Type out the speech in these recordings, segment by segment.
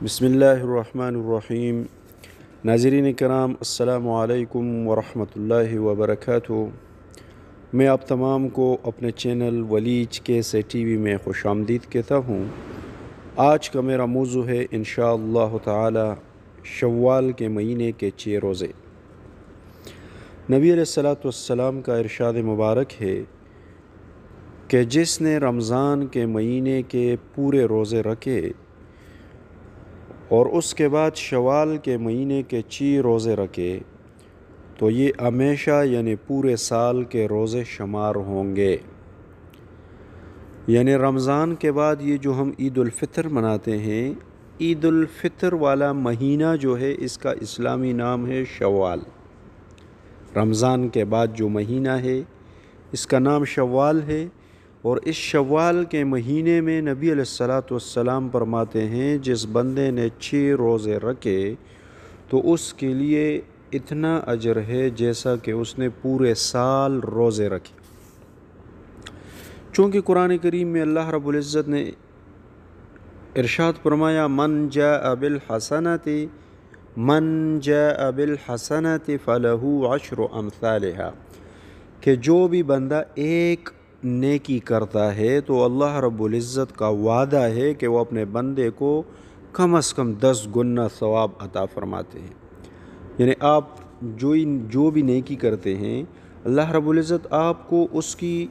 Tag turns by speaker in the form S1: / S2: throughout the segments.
S1: بسم اللہ الرحمن الرحیم۔ ناظرین کرام، السلام علیکم ورحمۃ اللہ وبرکاتہ۔ میں آپ تمام کو اپنے چینل ولیج کیسے ٹی وی میں خوش آمدید کہتا ہوں۔ آج کا میرا موضوع ہے انشاءاللہ تعالی شوال کے مہینے کے 6 روزے۔ نبی علیہ السلام کا ارشاد مبارک ہے کہ جس نے رمضان کے مہینے کے پورے روزے رکھے اور اس کے بعد شوال کے مہینے کے 6 روزے رکھے تو یہ ہمیشہ یعنی پورے سال کے روزے شمار ہوں گے۔ یعنی رمضان کے بعد یہ جو ہم عید الفطر مناتے ہیں، عید الفطر والا مہینہ جو ہے اس کا اسلامی نام ہے شوال۔ رمضان کے بعد جو مہینہ ہے اس کا نام شوال ہے، اور اس شوال کے مہینے میں نبی علیہ السلام فرماتے ہیں جس بندے نے 6 روزے رکھے تو اس کے لیے اتنا اجر ہے جیسا کہ اس نے پورے سال روزے رکھے۔ چونکہ قرآن کریم میں اللہ رب العزت نے ارشاد فرمایا من جاء بالحسنۃ فلہ عشر امثالہا، کہ جو بھی بندہ ایک نیکی کرتا ہے تو اللہ رب العزت کا وعدہ ہے کہ وہ اپنے بندے کو کم از کم 10 گنا ثواب عطا فرماتے ہیں۔ یعنی آپ جو بھی نیکی کرتے ہیں اللہ رب العزت آپ کو اس کی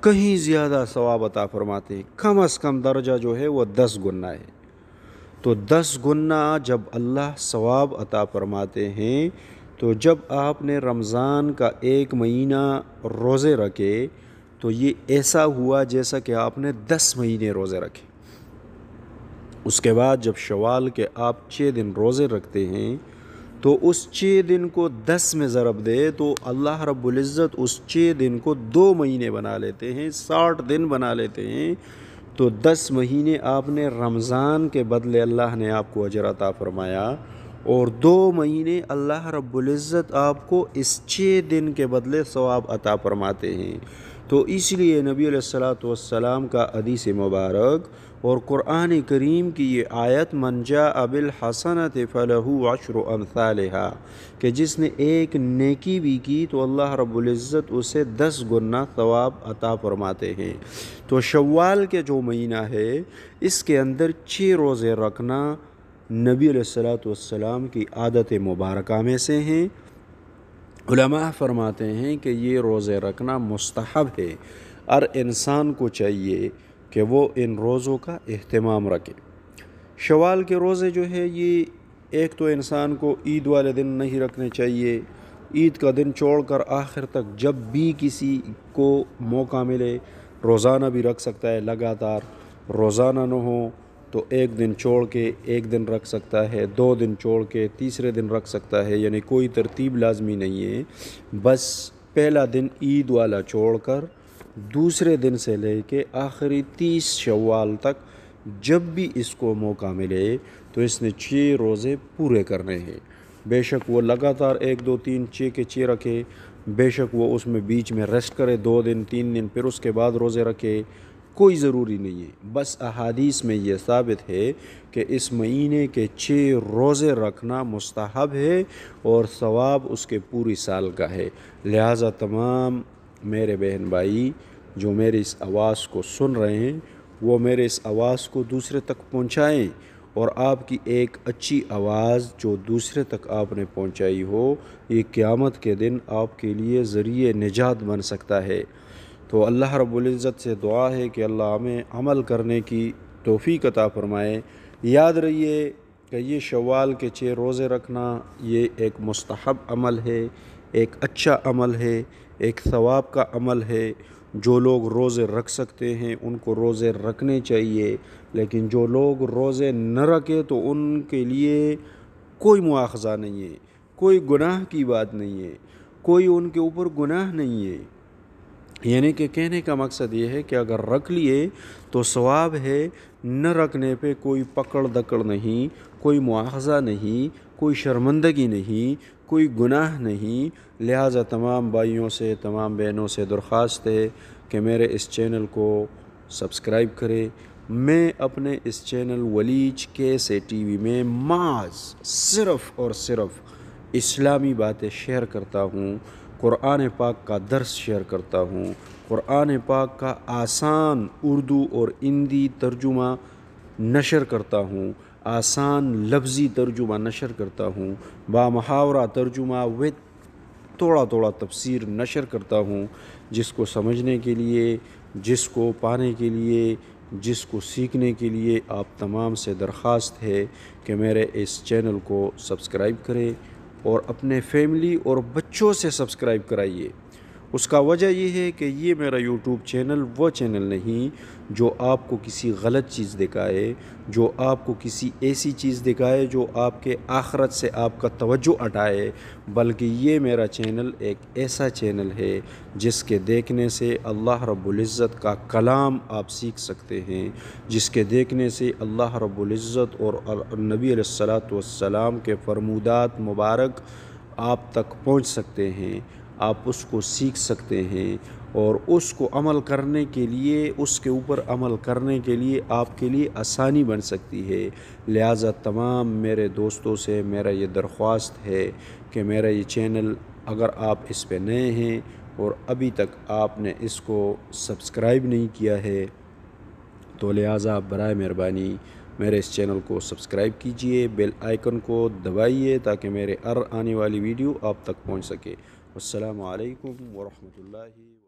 S1: کہیں زیادہ ثواب عطا فرماتے ہیں۔ کم از کم درجہ جو ہے وہ 10 گنا ہے۔ تو 10 گنا جب اللہ ثواب عطا فرماتے ہیں تو جب آپ نے رمضان کا 1 مہینہ روزے رکھے تو یہ ایسا ہوا جیسا کہ آپ نے 10 مہینے روزے رکھے۔ اس کے بعد جب شوال کے آپ 6 دن روزے رکھتے ہیں تو اس 6 دن کو 10 میں ضرب دے تو اللہ رب العزت اس 6 دن کو 2 مہینے بنا لیتے ہیں، 60 دن بنا لیتے ہیں۔ تو 10 مہینے آپ نے رمضان کے بدلے اللہ نے آپ کو اجر عطا فرمایا، اور 2 مہینے اللہ رب العزت آپ کو اس 6 دن کے بدلے ثواب عطا فرماتے ہیں۔ تو اس لیے نبی علیہ السلام کا حدیث مبارک اور قرآن کریم کی یہ آیت من جاء بالحسنۃ فلہ عشر امثالہا، کہ جس نے ایک نیکی بھی کی تو اللہ رب العزت اسے 10 گنا ثواب عطا فرماتے ہیں۔ تو شوال کے جو مہینہ ہے اس کے اندر 6 روزے رکھنا نبی علیہ السلام کی عادت مبارکہ میں سے ہیں۔ علماء فرماتے ہیں کہ یہ روزے رکھنا مستحب ہے، ہر انسان کو چاہیے کہ وہ ان روزوں کا اہتمام رکھے۔ شوال کے روزے جو ہے یہ ایک تو انسان کو عید والے دن نہیں رکھنے چاہیے، عید کا دن چھوڑ کر آخر تک جب بھی کسی کو موقع ملے روزانہ بھی رکھ سکتا ہے، لگاتار روزانہ نہ ہو تو 1 دن چھوڑ کے 1 دن رکھ سکتا ہے، 2 دن چھوڑ کے تیسرے دن رکھ سکتا ہے، یعنی کوئی ترتیب لازمی نہیں ہے۔ بس پہلا دن عید والا چھوڑ کر دوسرے دن سے لے کے آخری 30 شوال تک جب بھی اس کو موقع ملے تو اس نے 6 روزے پورے کرنے ہیں۔ بے شک وہ لگاتار 1 2 3 6 کے 6 رکھے، بے شک وہ اس میں بیچ میں ریسٹ کرے 2 دن 3 دن، پھر اس کے بعد روزے رکھے، کوئی ضروری نہیں ہے۔ بس احادیث میں یہ ثابت ہے کہ اس مہینے کے 6 روزے رکھنا مستحب ہے اور ثواب اس کے پوری سال کا ہے۔ لہٰذا تمام میرے بہن بھائی جو میری اس آواز کو سن رہے ہیں وہ میرے اس آواز کو دوسرے تک پہنچائیں، اور آپ کی ایک اچھی آواز جو دوسرے تک آپ نے پہنچائی ہو یہ قیامت کے دن آپ کے لیے ذریعہ نجات بن سکتا ہے۔ تو اللہ رب العزت سے دعا ہے کہ اللہ ہمیں عمل کرنے کی توفیق عطا فرمائے۔ یاد رہیے کہ یہ شوال کے 6 روزے رکھنا یہ ایک مستحب عمل ہے، ایک اچھا عمل ہے، ایک ثواب کا عمل ہے۔ جو لوگ روزے رکھ سکتے ہیں ان کو روزے رکھنے چاہیے، لیکن جو لوگ روزے نہ رکھے تو ان کے لیے کوئی مواخذہ نہیں ہے، کوئی گناہ کی بات نہیں ہے، کوئی ان کے اوپر گناہ نہیں ہے۔ یعنی کہ کہنے کا مقصد یہ ہے کہ اگر رکھ لیے تو ثواب ہے، نہ رکھنے پہ کوئی پکڑ دکڑ نہیں، کوئی مواخذہ نہیں، کوئی شرمندگی نہیں، کوئی گناہ نہیں۔ لہٰذا تمام بھائیوں سے تمام بہنوں سے درخواست ہے کہ میرے اس چینل کو سبسکرائب کرے، میں اپنے اس چینل ولیج کیسے ٹی وی میں محض صرف اور صرف اسلامی باتیں شیئر کرتا ہوں، قرآن پاک کا درس شیئر کرتا ہوں، قرآن پاک کا آسان اردو اور ہندی ترجمہ نشر کرتا ہوں، آسان لفظی ترجمہ نشر کرتا ہوں، بامحاورہ ترجمہ تھوڑا تھوڑا تفسیر نشر کرتا ہوں، جس کو سمجھنے کے لیے، جس کو پانے کے لیے، جس کو سیکھنے کے لیے آپ تمام سے درخواست ہے کہ میرے اس چینل کو سبسکرائب کریں اور اپنے فیملی اور بچوں سے سبسکرائب کرائیے۔ اس کا وجہ یہ ہے کہ یہ میرا یوٹیوب چینل وہ چینل نہیں جو آپ کو کسی غلط چیز دکھائے، جو آپ کو کسی ایسی چیز دکھائے جو آپ کے آخرت سے آپ کا توجہ ہٹائے، بلکہ یہ میرا چینل ایک ایسا چینل ہے جس کے دیکھنے سے اللہ رب العزت کا کلام آپ سیکھ سکتے ہیں، جس کے دیکھنے سے اللہ رب العزت اور نبی علیہ الصلاۃ والسلام کے فرمودات مبارک آپ تک پہنچ سکتے ہیں، آپ اس کو سیکھ سکتے ہیں اور اس کو عمل کرنے کے لیے، اس کے اوپر عمل کرنے کے لیے آپ کے لیے آسانی بن سکتی ہے۔ لہٰذا تمام میرے دوستوں سے میرا یہ درخواست ہے کہ میرا یہ چینل اگر آپ اس پہ نئے ہیں اور ابھی تک آپ نے اس کو سبسکرائب نہیں کیا ہے تو لہٰذا برائے مہربانی میرے اس چینل کو سبسکرائب کیجئے، بیل آئیکن کو دبائیے تاکہ میرے ہر آنے والی ویڈیو آپ تک پہنچ سکے۔ السلام علیکم ورحمۃ اللہ۔